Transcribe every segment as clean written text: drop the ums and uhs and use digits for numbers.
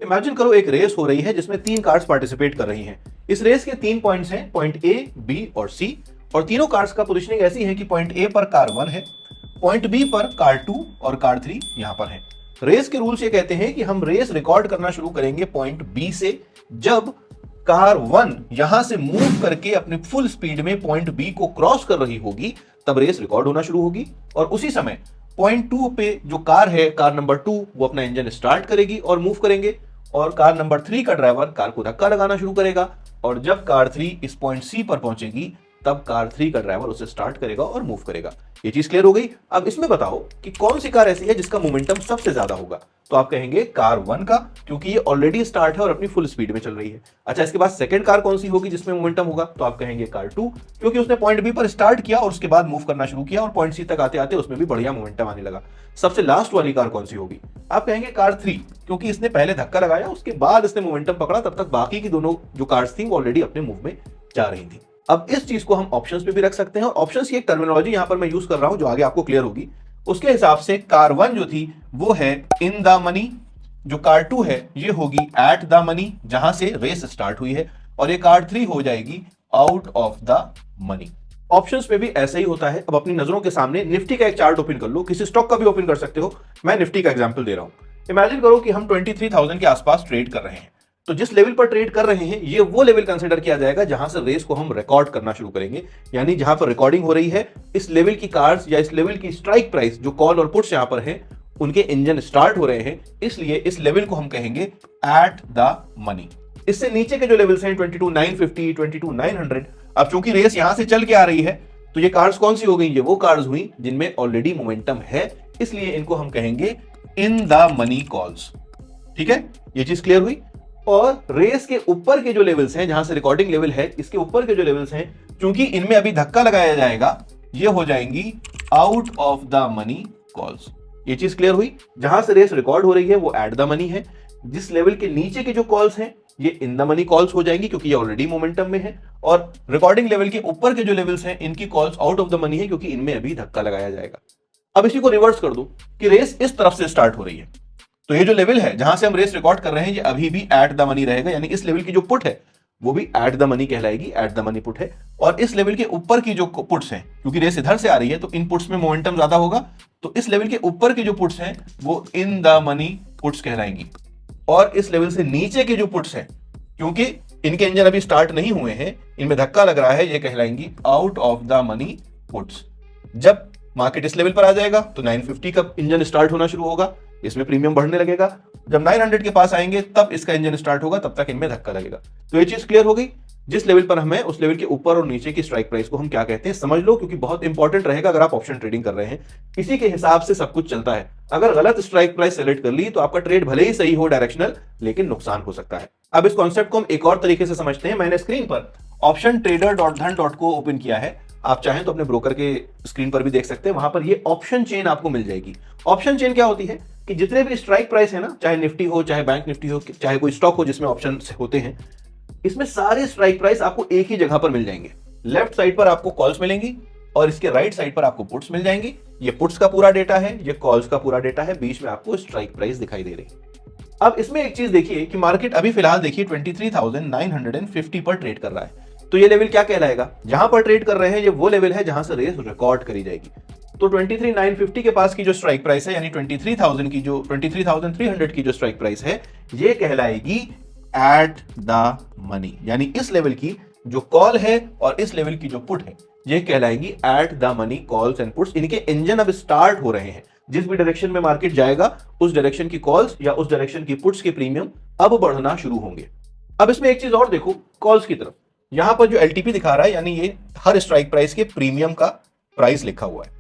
Imagine करो एक race हो रही है जिसमें 3 कार्स पार्टिसिपेट कर रही हैं। इस रेस के 3 पॉइंट्स हैं, पॉइंट ए, बी और सी, और तीनों कार्स का पोजीशनिंग ऐसी है कि पॉइंट ए पर कार 1 है, पॉइंट बी पर कार 2 और कार 3 यहां पर है। रेस के रूल्स ये कहते हैं कि हम रेस रिकॉर्ड करना शुरू करेंगे पॉइंट बी से, जब कार 1 यहां से मूव करके अपनी फुल स्पीड में पॉइंट बी को क्रॉस कर रही होगी, तब रेस रिकॉर्ड होना शुरू होगी। और उसी समय पॉइंट 2 पे जो कार है, कार नंबर 2, वो अपना इंजन स्टार्ट करेगी और मूव करेंगे, और कार नंबर 3 का ड्राइवर कार को धक्का लगाना शुरू करेगा, और जब कार 3 इस पॉइंट सी पर पहुंचेगी तब कार 3 का ड्राइवर उसे स्टार्ट करेगा और मूव करेगा। ये चीज क्लियर हो गई। अब इसमें बताओ कि कौन सी कार ऐसी है जिसका मोमेंटम सबसे ज्यादा होगा। तो आप कहेंगे कार 1 का, क्योंकि ये ऑलरेडी स्टार्ट है और अपनी फुल स्पीड में चल रही है। अच्छा, इसके बाद सेकंड कार कौन सी होगी जिसमें मोमेंटम होगा। तो आप कहेंगे कार 2, क्योंकि उसने पॉइंट बी पर स्टार्ट किया और उसके बाद मूव करना शुरू किया और पॉइंट सी तक आते आते उसमें भी बढ़िया मोमेंटम आने लगा। सबसे लास्ट वाली कार कौन सी होगी। आप कहेंगे कार 3, क्योंकि इसने पहले धक्का लगाया, उसके बाद इसने मोमेंटम पकड़ा, तब तक बाकी की दोनों जो कार्स थी वो ऑलरेडी अपने मूव में जा रही थी। अब इस चीज को हम ऑप्शंस पे भी रख सकते हैं, और ऑप्शंस की एक टर्मिनोलॉजी यहां पर मैं यूज कर रहा हूं जो आगे आपको क्लियर होगी। उसके हिसाब से कार 1 जो थी वो है इन द मनी, जो कार 2 है ये होगी एट द मनी जहां से रेस स्टार्ट हुई है, और ये कार 3 हो जाएगी out of the money. Options पे भी ऐसा ही होता है। अब अपनी नजरों के सामने निफ्टी का एक चार्ट ओपन कर लो, किसी स्टॉक का भी ओपन कर सकते हो। मैं निफ्टी का एग्जांपल दे रहा हूं। इमेजिन करो कि हम 23,000 के आसपास ट्रेड कर रहे हैं। तो जिस लेवल पर ट्रेड कर रहे हैं ये वो लेवल कंसीडर किया जाएगा जहां से रेस को हम रिकॉर्ड करना शुरू करेंगे, यानी जहां पर रिकॉर्डिंग हो रही है इस लेवल की कार्स या इस लेवल की स्ट्राइक प्राइस जो कॉल और पुट्स यहां पर है उनके इंजन स्टार्ट हो रहे हैं, इसलिए इस लेवल को हम कहेंगे एट द मनी। इससे नीचे के जो लेवल्स हैं 22,950, 22,900, अब चूंकि रेस यहां से चल के आ रही है तो ये कार्स कौन सी हो गई, ये वो कार्स हुई जिनमें ऑलरेडी मोमेंटम है, इसलिए इनको हम कहेंगे इन द मनी कॉल्स। ठीक है, ये चीज क्लियर हुई। और रेस के ऊपर के जो लेवल्स हैं जहां से रिकॉर्डिंग लेवल है, इसके ऊपर के जो लेवल्स हैं क्योंकि इनमें अभी धक्का लगाया जाएगा, ये हो जाएंगी out of the money calls. ये चीज क्लियर हुई। जहां से रेस रिकॉर्ड हो रही है वो एट द मनी है, जिस लेवल के नीचे के जो कॉल्स हैं ये इन द मनी कॉल्स हो जाएंगी क्योंकि ये ऑलरेडी मोमेंटम में है, और रिकॉर्डिंग लेवल के ऊपर के जो लेवल्स हैं इनकी calls out of the money है क्योंकि इनमें अभी धक्का लगाया जाएगा। अब इसी को रिवर्स कर दो कि रेस इस तरफ से स्टार्ट हो रही है, तो ये जो लेवल है जहां से हम रेस रिकॉर्ड कर रहे हैं ये अभी भी एट द मनी रहेगा, यानी इस लेवल की जो पुट है वो भी एट द मनी कहलाएगी, एट द मनी पुट है। और इस लेवल के ऊपर की जो पुट्स हैं, क्योंकि रेस इधर से आ रही है तो इन पुट्स में मोमेंटम ज्यादा होगा, तो इस लेवल के ऊपर की जो पुट्स हैं वो इन द मनी पुट्स कहलाएंगी। और इस लेवल से नीचे के जो पुट्स हैं, क्योंकि इनके इंजन अभी स्टार्ट नहीं हुए हैं, इनमें धक्का लग रहा है, ये कहलाएंगी out of the money puts. जब मार्केट इस लेवल पर आ जाएगा तो 950 का इंजन स्टार्ट होना शुरू होगा, इसमें प्रीमियम बढ़ने लगेगा। जब 900 के पास आएंगे तब इसका इंजन स्टार्ट होगा, तब तक इनमें धक्का लगेगा। तो ये चीज क्लियर हो गई। जिस लेवल पर हमें उस लेवल के ऊपर और नीचे की स्ट्राइक प्राइस को हम क्या कहते हैं समझ लो, क्योंकि बहुत इंपॉर्टेंट रहेगा अगर आप ऑप्शन ट्रेडिंग कर रहे हैं। इसी के हिसाब से सब कुछ चलता है। अगर गलत स्ट्राइक प्राइस सेलेक्ट कर ली तो आपका ट्रेड भले ही सही हो डायरेक्शनल, लेकिन नुकसान हो सकता है। अब इस कॉन्सेप्ट को हम एक और तरीके से समझते हैं। मैंने स्क्रीन पर ऑप्शन ट्रेडर डॉट धन डॉट को ओपन किया है, आप चाहें तो अपने ब्रोकर के स्क्रीन पर भी देख सकते हैं। वहां पर ये ऑप्शन चेन आपको मिल जाएगी। ऑप्शन चेन क्या होती है कि जितने भी स्ट्राइक प्राइस है ना, चाहे निफ्टी हो, चाहे बैंक निफ्टी हो, चाहे कोई स्टॉक हो जिसमें ऑप्शन होते हैं, इसमें सारे स्ट्राइक प्राइस आपको एक ही जगह पर मिल जाएंगे। लेफ्ट साइड पर आपको कॉल्स मिलेंगी और इसके राइट साइड पर आपको पुट्स मिल जाएंगी। ये पुट्स का पूरा डेटा है, ये कॉल्स का पूरा डेटा है, बीच में आपको स्ट्राइक प्राइस दिखाई दे रही है। अब इसमें एक चीज देखिए कि मार्केट अभी फिलहाल देखिए 23,950 पर ट्रेड कर रहा है। तो ये लेवल क्या कहलाएगा, जहां पर ट्रेड कर रहे हैं ये वो लेवल है जहां से रेस रिकॉर्ड करी जाएगी। तो 23,950 के पास की जो स्ट्राइक प्राइस है, यानी 23,000 की जो 23,300 की जो स्ट्राइक प्राइस है, ये कहलाएगी एट द मनी, यानी इस लेवल की जो कॉल है और इस लेवल की जो पुट है ये कहलाएगी at the money calls and puts. इनके इंजन अब स्टार्ट हो रहे हैं, जिस भी डायरेक्शन में मार्केट जाएगा उस डायरेक्शन की कॉल्स या उस डायरेक्शन की पुट्स के प्रीमियम अब बढ़ना शुरू होंगे। अब इसमें एक चीज और देखो, कॉल्स की तरफ यहां पर जो एलटीपी दिखा रहा है, यानी ये हर स्ट्राइक प्राइस के प्रीमियम का प्राइस लिखा हुआ है।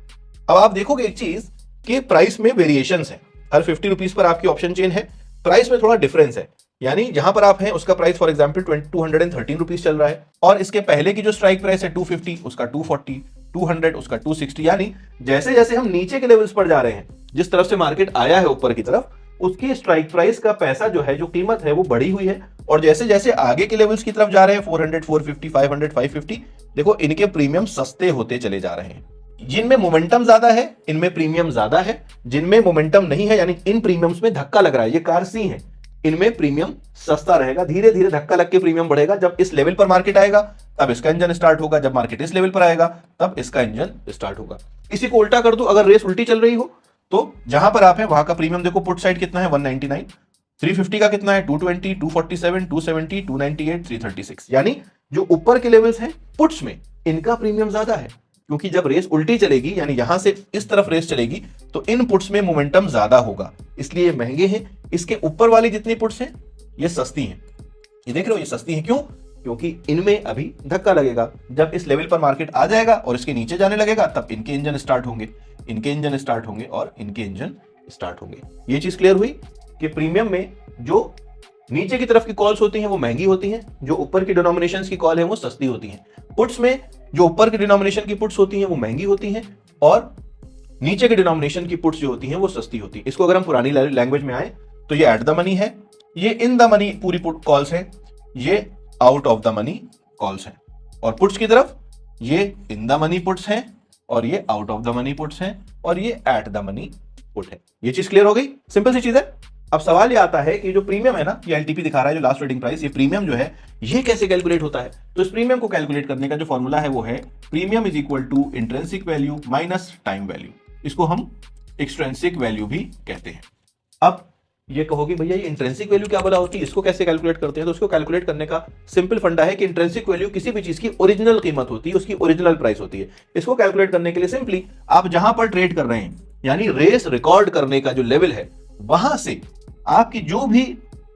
अब आप देखोगे एक चीज कि प्राइस में वेरिएशंस है। हर 50 रुपीज पर आपकी ऑप्शन चेन है, प्राइस में थोड़ा डिफरेंस है। यानी जहां पर आप हैं उसका प्राइस फॉर एग्जांपल 213 रुपीज चल रहा है, और इसके पहले की जो स्ट्राइक प्राइस है 250, उसका 240, 200 उसका 260। यानी जैसे जैसे हम नीचे के लेवल्स पर जा रहे हैं, जिस तरफ से मार्केट आया है ऊपर की तरफ, उसकी स्ट्राइक प्राइस का पैसा जो है, जो कीमत है वो बढ़ी हुई है। और जैसे जैसे आगे के लेवल्स की तरफ जा रहे हैं 400, 450, 500, 550, देखो इनके प्रीमियम सस्ते होते चले जा रहे हैं। जिनमें मोमेंटम ज्यादा है इनमें प्रीमियम ज्यादा है, जिनमें मोमेंटम नहीं है यानी इन प्रीमियम्स में धक्का लग रहा है, ये कार सी है, इनमें प्रीमियम सस्ता रहेगा, धीरे धीरे धक्का लग के प्रीमियम बढ़ेगा। जब इस लेवल पर मार्केट आएगा तब इसका इंजन स्टार्ट होगा, जब मार्केट इस लेवल पर आएगा तब इसका इंजन स्टार्ट होगा। इसी को उल्टा कर दो, अगर रेस उल्टी चल रही हो तो जहां पर आप है वहां का प्रीमियम देखो, पुट साइड कितना है 199, 350 का कितना है 220, 247, 270, 298, 336। यानी जो ऊपर के लेवल्स हैं पुट्स में इनका प्रीमियम ज्यादा है, क्योंकि जब रेस उल्टी चलेगी यानी यहां से इस तरफ रेस चलेगी तो इन पुट्स में मोमेंटम ज्यादा होगा, इसलिए महंगे हैं। इसके ऊपर वाली जितनी पुट्स हैं ये सस्ती हैं, ये देख रहे हो ये सस्ती हैं। क्यों? क्योंकि इनमें अभी धक्का लगेगा, जब इस लेवल पर मार्केट आ जाएगा और इसके नीचे जाने लगेगा तब इनके इंजन स्टार्ट होंगे, इनके इंजन स्टार्ट होंगे और इनके इंजन स्टार्ट होंगे। ये चीज क्लियर हुई कि प्रीमियम में जो नीचे की तरफ की कॉल्स होती हैं वो महंगी होती हैं, जो ऊपर की डिनोमिनेशंस की कॉल है वो सस्ती होती हैं। पुट्स में जो ऊपर की डिनोमिनेशन की पुट्स होती हैं वो महंगी होती हैं और नीचे के डिनोमिनेशन की पुट्स जो होती हैं वो सस्ती होती है। इसको अगर हम पुरानी लैंग्वेज में आए तो ये एट द मनी है, ये इन द मनी पूरी पुट कॉल्स है, ये out of the money calls हैं। और पुट्स की तरफ ये इन द मनी पुट्स हैं और ये out of the money puts हैं और ये एट द मनी पुट है। ये चीज क्लियर हो गई, सिंपल सी चीज है। अब सवाल ये आता है कि जो प्रीमियम है ना, ये एलटीपी दिखा रहा है जो लास्ट ट्रेडिंग प्राइस, ये प्रीमियम जो है ये कैसे कैलकुलेट होता है? तो इस प्रीमियम को कैलकुलेट करने का जो फॉर्मूला है वो है premium is equal to intrinsic value minus time value. इसको हम एक्सट्रिंसिक वैल्यू भी कहते हैं। अब ये कहोगे भैया ये इंट्रिंसिक वैल्यू क्या बोला होती है, इसको कैसे कैलकुलेट करते हैं? तो इसको कैलकुलेट करने का सिंपल फंडा है कि इंट्रिंसिक वैल्यू किसी भी चीज की ओरिजिनल कीमत होती है, उसकी ओरिजिनल प्राइस होती है। इसको कैलकुलेट करने के लिए सिंपली आप जहां पर ट्रेड कर रहे हैं यानी रेस रिकॉर्ड करने का जो लेवल है वहां से आपकी जो भी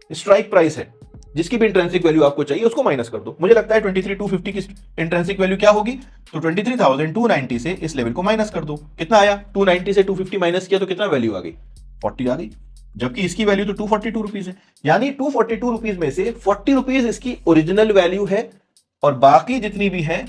स्ट्राइक प्राइस है जिसकी भी इंट्रिंसिक वैल्यू आपको चाहिए उसको माइनस कर दो। मुझे लगता है 23,250 की इंट्रिंसिक वैल्यू क्या होगी, तो 23,290 से इस लेवल को माइनस कर दो। कितना आया? 290 से 250 माइनस किया तो कितना वैल्यू आ गई? 40 आ गई, जबकि इसकी वैल्यू तो 242 रुपीज है। यानी 242 रुपीज में से 40 रुपीज इसकी ओरिजिनल वैल्यू है और बाकी जितनी भी है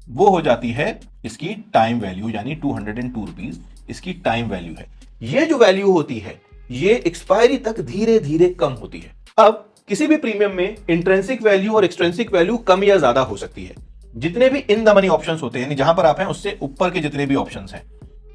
वो हो जाती है इसकी टाइम वैल्यू, यानी 202 रुपीज इसकी टाइम वैल्यू है। ये जो वैल्यू होती है ये एक्सपायरी तक धीरे धीरे कम होती है। अब किसी भी प्रीमियम में इंट्रिंसिक वैल्यू और एक्सट्रिंसिक वैल्यू कम या ज्यादा हो सकती है। जितने भी इन द मनी ऑप्शंस होते हैं यानी जहां पर आप हैं उससे ऊपर के जितने भी ऑप्शंस हैं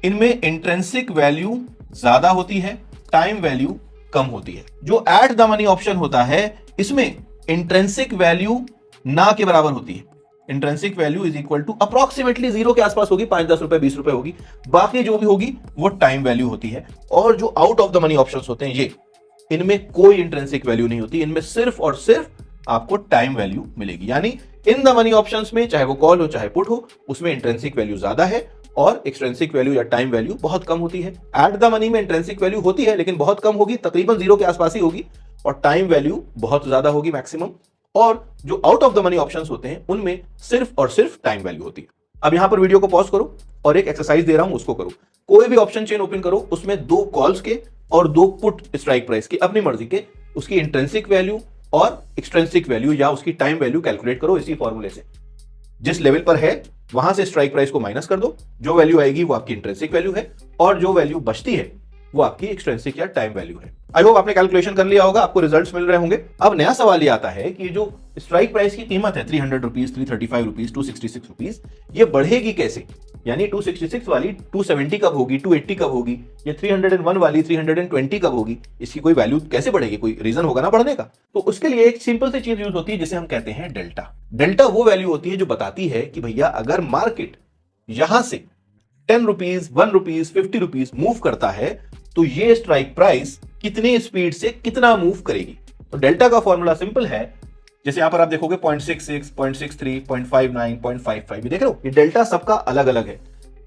इनमें इंट्रिंसिक वैल्यू ज्यादा होती है, टाइम वैल्यू कम होती है। जो एट द मनी ऑप्शन होता है इसमें इंट्रिंसिक वैल्यू ना के बराबर होती है। Intrinsic value is equal to approximately 0 के आसपास होगी, 5-10 रुपए 20 रुपए होगी, बाकी जो भी होगी वो टाइम वैल्यू होती है। और जो out of the money options होते हैं ये इनमें कोई इंट्रिंसिक वैल्यू नहीं होती, इनमें सिर्फ और सिर्फ आपको टाइम वैल्यू मिलेगी। यानी इन द मनी ऑप्शंस में चाहे वो कॉल हो चाहे पुट हो उसमें इंट्रिंसिक वैल्यू ज्यादा है और एक्सट्रिंसिक वैल्यू या टाइम वैल्यू बहुत कम होती है। एट द मनी में इंट्रिंसिक वैल्यू होती है लेकिन बहुत कम होगी, तकरीबन 0 के आसपास ही होगी, और टाइम वैल्यू बहुत ज्यादा होगी मैक्सिमम। और जो out of the money options होते हैं उनमें सिर्फ और सिर्फ टाइम वैल्यू होती है। अब यहां पर वीडियो को पॉज करो और एक एक्सरसाइज दे रहा हूं उसको करो। कोई भी ऑप्शन चेन ओपन करो, उसमें 2 कॉल्स के और 2 पुट स्ट्राइक प्राइस के अपनी मर्जी के उसकी इंट्रिंसिक वैल्यू और एक्सट्रिंसिक वैल्यू या उसकी टाइम वैल्यू कैलकुलेट करो इसी फॉर्मूले से। जिस लेवल पर है वहां से स्ट्राइक प्राइस को माइनस कर दो, जो वैल्यू आएगी वो आपकी इंट्रिंसिक वैल्यू है और जो वैल्यू बचती है वो आपकी एक्सट्रिंसिक या टाइम वैल्यू है। आई होप आपने कैलकुलेशन कर लिया होगा, आपको रिजल्ट्स मिल रहे होंगे। अब नया सवाल ये आता है कि जो स्ट्राइक प्राइस की कीमत है 300 रुपीज, 335 रुपीज, 266 रुपीज, ये बढ़ेगी कैसे? यानी 266 वाली 270 कब होगी, 280 कब होगी, ये 301 वाली 320 कब होगी? इसकी कोई वैल्यू कैसे बढ़ेगी? कोई रीजन होगा ना बढ़ने का। तो उसके लिए एक सिंपल सी चीज यूज होती है जिसे हम कहते हैं डेल्टा। डेल्टा वो वैल्यू होती है जो बताती है कि भैया अगर मार्केट यहां से 10 रुपीज, 1 रुपीज, 50 रुपीज मूव करता है तो ये स्ट्राइक प्राइस कितने स्पीड से कितना मूव करेगी। तो डेल्टा का फॉर्मूला सिंपल है, जैसे यहां पर आप देखोगे 0.66, 0.63, 0.59, 0.55, ये देख रहे हो ये डेल्टा सबका अलग अलग है।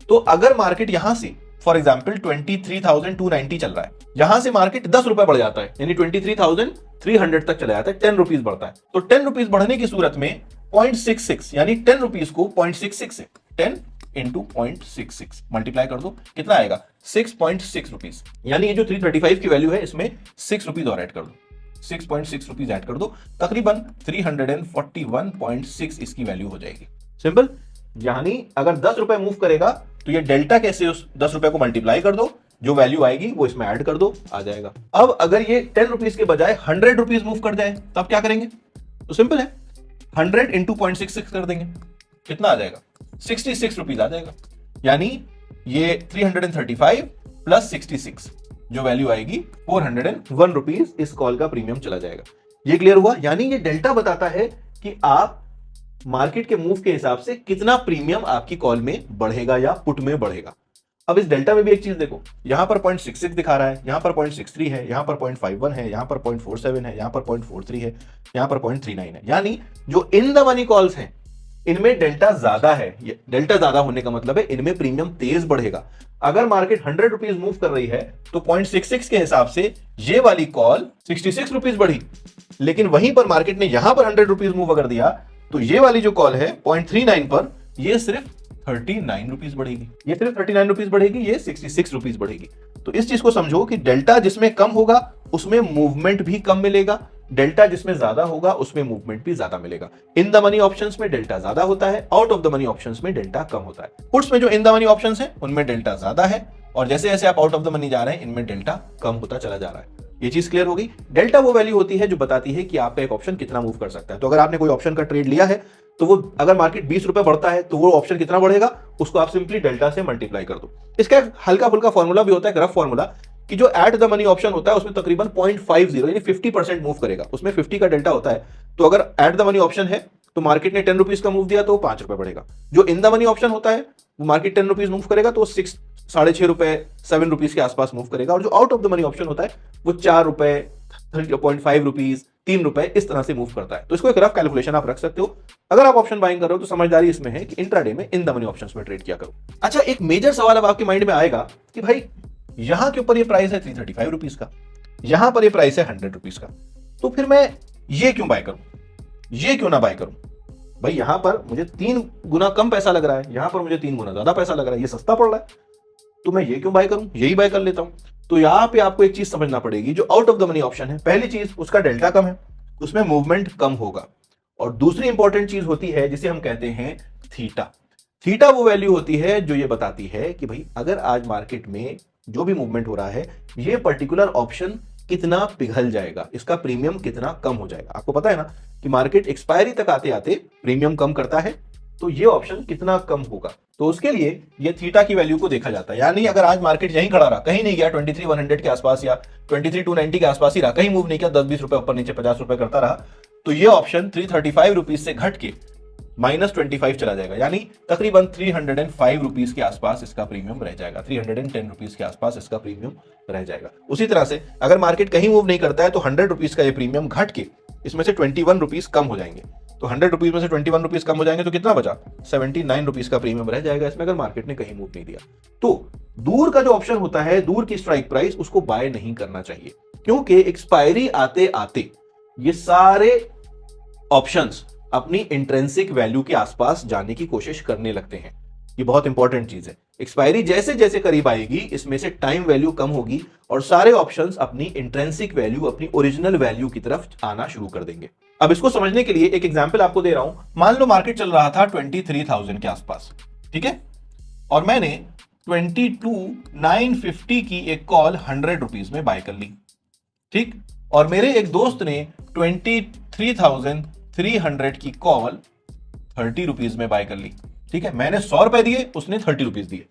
तो अगर मार्केट यहां से फॉर एग्जांपल 23,290 चल रहा है, यहां से मार्केट 10 रुपए बढ़ जाता है यानी 23,300 तक चला जाता है, 10 रुपीज बढ़ता है। तो 10 रुपीज बढ़ने की सूरत में 0.66 यानी 10 रुपीज को 0.66 से 10 इंटू 0.66 मल्टीप्लाई कर दो, कितना आएगा? 6.6 रुपीज। यानी ये जो 335 की वैल्यू है इसमें 6 रुपीज और ऐड कर दो, 6.6 रुपीज ऐड कर दो, तकरीबन 341.6 इसकी वैल्यू हो जाएगी। सिंपल। यानी अगर 10 रुपए मूव करेगा तो ये डेल्टा कैसे, उस 10 रुपए को मल्टीप्लाई कर दो, जो वैल्यू आएगी वो इसमें ऐड कर दो, आ जाएगा। अब अगर ये 10 रुपीज के बजाय 100 रुपीज मूव कर जाए तब क्या करेंगे? तो सिंपल है, 100 इंटू 0.66 कर देंगे, कितना आ जाएगा? 66 रुपीज आ जाएगा। यानी ये 335 प्लस 66 जो वैल्यू आएगी 401 रुपीज इस कॉल का प्रीमियम चला जाएगा। ये क्लियर हुआ? यानी ये डेल्टा बताता है कि आप मार्केट के मूव के हिसाब से कितना प्रीमियम आपकी कॉल में बढ़ेगा या पुट में बढ़ेगा। अब इस डेल्टा में भी एक चीज देखो, यहां पर 0.66 दिखा रहा है, यहां पर 0.63 है, यहां पर 0.51 है, यहां पर 0.47 है, यहां पर 0.43 है, यहां पर 0.39 है। यानी जो इन द मनी कॉल्स हैं इनमें डेल्टा ज्यादा है। डेल्टा ज्यादा होने का मतलब है इनमें प्रीमियम तेज बढ़ेगा। अगर मार्केट 100 रुपीज मूव कर रही है तो 0.66 के हिसाब से ये वाली कॉल 66 रुपीज बढ़ी, लेकिन वहीं पर मार्केट ने यहां पर 100 रुपीज मूव अगर दिया तो ये वाली जो कॉल है 0.39 पर ये सिर्फ 39 रुपीज बढ़ेगी, ये सिर्फ 39 रुपीज बढ़ेगी, ये 66 रुपीज बढ़ेगी। तो इस चीज को समझो कि डेल्टा जिसमें कम होगा उसमें मूवमेंट भी कम मिलेगा, डेल्टा जिसमें ज्यादा होगा उसमें मूवमेंट भी ज्यादा मिलेगा। इन द मनी ऑप्शंस में डेल्टा ज्यादा होता है, out of the money options में डेल्टा कम होता है। पुट्स में जो इन द मनी ऑप्शंस हैं उनमें डेल्टा ज्यादा है, और जैसे जैसे आप आउट ऑफ द मनी जा रहे हैं इनमें डेल्टा कम होता चला जा रहा है। ये चीज क्लियर हो गई? डेल्टा वो वैल्यू होती है जो बताती है कि आपका एक ऑप्शन कितना मूव कर सकता है। तो अगर आपने कोई ऑप्शन का ट्रेड लिया है तो वो अगर मार्केट 20 रुपए बढ़ता है तो वो ऑप्शन कितना बढ़ेगा उसको आप सिंपली डेल्टा से मल्टीप्लाई कर दो। इसका एक हल्का फुल्का फॉर्मूला भी होता है, रफ फॉर्मूला, कि जो एट द मनी ऑप्शन होता है उसमें तकरीबन 0.50 यानी 50% मूव करेगा, उसमें 50 का डेल्टा होता है। तो अगर एट द मनी ऑप्शन है तो मार्केट ने 10 रुपीज का मूव दिया तो 5 रुपए बढ़ेगा। जो इन द मनी ऑप्शन होता है वो मार्केट 10 रुपीज मूव करेगा तो 6.5 रुपए 7 रुपीज के आसपास मूव करेगा। और जो out of the money option होता है वो 4 रुपए 0.5 रुपीज 3 रुपए इस तरह से मूव करता है। तो इसको एक रफ कैलकुलेशन आप रख सकते हो। अगर आप ऑप्शन बाइंग कर रहे हो तो समझदारी इसमें है कि इंट्राडे में इन द मनी ऑप्शंस में ट्रेड किया करो। अच्छा, एक मेजर सवाल अब आपके माइंड में आएगा कि भाई यहां के ऊपर ये प्राइस है 335 रुपीज का, यहां पर ये प्राइस है 100 रुपीज का, तो फिर मैं ये क्यों बाय करूं, ये क्यों ना बाय करूं? भाई यहां पर मुझे 3 गुना कम पैसा लग रहा है, यहां पर मुझे 3 गुना ज्यादा पैसा लग रहा है, ये सस्ता पड़ रहा है, तो मैं ये क्यों बाय करूं, यही बाय कर लेता हूं। तो यहां पे आपको एक चीज समझना पड़ेगी, जो out of the money option है, पहली चीज उसका डेल्टा कम है, उसमें मूवमेंट कम होगा। और दूसरी इंपॉर्टेंट चीज होती है जिसे हम कहते हैं थीटा। थीटा वो वैल्यू होती है जो ये बताती है कि भाई अगर आज मार्केट में जो भी मूवमेंट हो रहा है ये पर्टिकुलर ऑप्शन कितना पिघल जाएगा, इसका प्रीमियम कितना कम हो जाएगा। आपको पता है ना कि मार्केट एक्सपायरी तक आते आते प्रीमियम कम करता है, तो ये ऑप्शन कितना कम होगा, तो उसके लिए ये थीटा की वैल्यू को देखा जाता है। यानी अगर आज मार्केट यहीं खड़ा रहा, कहीं नहीं गया, 23,100 के आसपास या 23,290 के आसपास ही रहा, कहीं मूव नहीं किया, 10-20 रुपए ऊपर नीचे 50 रुपए करता रहा, तो ये ऑप्शन 335 रुपीज से घट के -25 चला जाएगा, यानी तकरीबन 305 रुपीज के आसपास इसका प्रीमियम रह जाएगा, 310 रुपीज के आसपास इसका प्रीमियम रह जाएगा। उसी तरह से अगर मार्केट कहीं मूव नहीं करता है तो 100 रुपीज का ये प्रीमियम घट के इसमें से 21 रुपीज कम हो जाएंगे। तो 100 रुपीज में से 21 रुपीज कम हो जाएंगे तो कितना बचा? 79 रुपीज का प्रीमियम रह जाएगा इसमें, अगर मार्केट ने कहीं मूव नहीं दिया। तो दूर का जो ऑप्शन होता है, दूर की स्ट्राइक प्राइस, उसको बाय नहीं करना चाहिए, क्योंकि एक्सपायरी आते आते ये सारे ऑप्शंस अपनी इंट्रिंसिक वैल्यू के आसपास जाने की कोशिश करने लगते हैं। ये बहुत इंपॉर्टेंट चीज है। एक्सपायरी जैसे जैसे करीब आएगी इसमें से टाइम वैल्यू कम होगी और सारे ऑप्शंस अपनी इंट्रिंसिक वैल्यू, अपनी ओरिजिनल वैल्यू की तरफ आना शुरू कर देंगे। अब इसको समझने के लिए एक एग्जांपल आपको दे रहा हूं। मान लो मार्केट चल रहा था 23,000 के आसपास, ठीक है, और मैंने 22,950 की एक कॉल 100 रुपीज में बाय कर ली, ठीक, और मेरे एक दोस्त ने 23,300 की कॉल 30 रुपीज में बाय कर ली, ठीक है। मैंने 100 रुपए दिए, उसने 30 रुपीज दिए,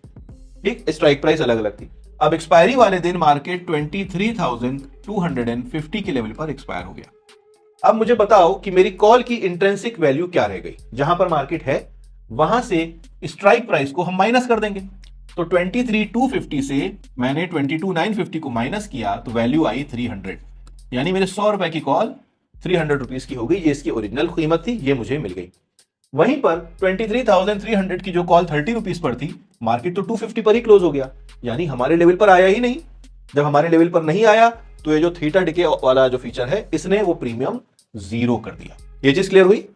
ठीक। स्ट्राइक प्राइस अलग अलग थी। अब एक्सपायरी वाले दिन मार्केट 23,250 के लेवल पर एक्सपायर हो गया। अब मुझे बताओ कि मेरी कॉल की इंट्रिंसिक वैल्यू क्या रह गई। जहां पर मार्केट है वहां से स्ट्राइक प्राइस को हम माइनस कर देंगे। तो 23,250 से मैंने 22,950 को माइनस किया तो वैल्यू आई 300, यानी मेरे 100 रुपए की कॉल 300 रुपीज की हो गई। ये इसकी ओरिजिनल कीमत थी, ये मुझे मिल गई। वहीं पर 23,300 की जो कॉल 30 रुपीज पर थी, मार्केट तो 250 पर ही क्लोज हो गया, यानी हमारे लेवल पर आया ही नहीं। जब हमारे लेवल पर नहीं आया तो ये जो थीटा डिके वाला जो फीचर है इसने वो प्रीमियम 0 कर दिया। ये चीज क्लियर हुई?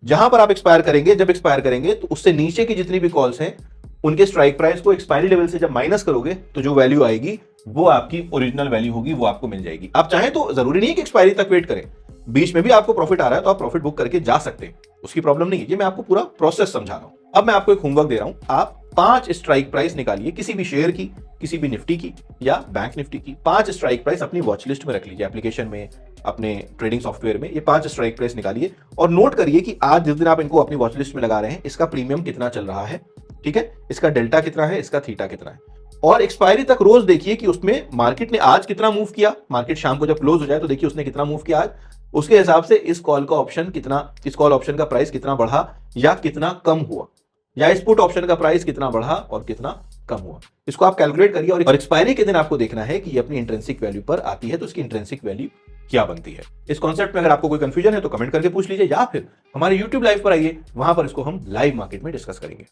जहां पर आप एक्सपायर करेंगे, जब एक्सपायर करेंगे तो उससे नीचे की जितनी भी कॉल्स हैं उनके स्ट्राइक प्राइस को एक्सपायरी लेवल से जब माइनस करोगे तो जो वैल्यू आएगी वो आपकी ओरिजिनल वैल्यू होगी, वो आपको मिल जाएगी। आप चाहें तो जरूरी नहीं है कि एक्सपायरी तक वेट करें, बीच में भी आपको प्रॉफिट आ रहा है तो आप प्रॉफिट बुक करके जा सकते हैं, उसकी प्रॉब्लम नहीं है। ये मैं आपको पूरा प्रोसेस समझा रहा हूं। अब मैं आपको एक होमवर्क दे रहा हूं, आप 5 स्ट्राइक प्राइस निकालिए, किसी भी शेयर की, किसी भी निफ्टी की या बैंक निफ्टी की। 5 स्ट्राइक प्राइस अपनी वॉच लिस्ट में रख लीजिए, एप्लीकेशन में, अपने ट्रेडिंग सॉफ्टवेयर में। ये 5 स्ट्राइक प्राइस निकालिए और नोट करिए कि आज जिस दिन आप इनको अपनी वॉच लिस्ट में लगा रहे हैं इसका प्रीमियम कितना चल रहा है, ठीक है, इसका डेल्टा कितना है, इसका थीटा कितना है। और एक्सपायरी तक रोज देखिए कि उसमें मार्केट ने आज कितना मूव किया, मार्केट शाम को जब क्लोज हो जाए तो देखिए उसने कितना मूव किया आज, उसके हिसाब से इस कॉल ऑप्शन का प्राइस कितना बढ़ा या कितना कम हुआ, या इस पुट ऑप्शन का प्राइस कितना बढ़ा और कितना कम हुआ। इसको आप कैलकुलेट करिए और एक्सपायरी के दिन आपको देखना है कि ये अपनी इंट्रिंसिक वैल्यू पर आती है तो उसकी इंट्रिंसिक वैल्यू क्या बनती है। इस कॉन्सेप्ट में अगर आपको कोई कंफ्यूजन है तो कमेंट करके पूछ लीजिए, या फिर हमारे यूट्यूब लाइव पर आइए, वहां पर इसको हम लाइव मार्केट में डिस्कस करेंगे।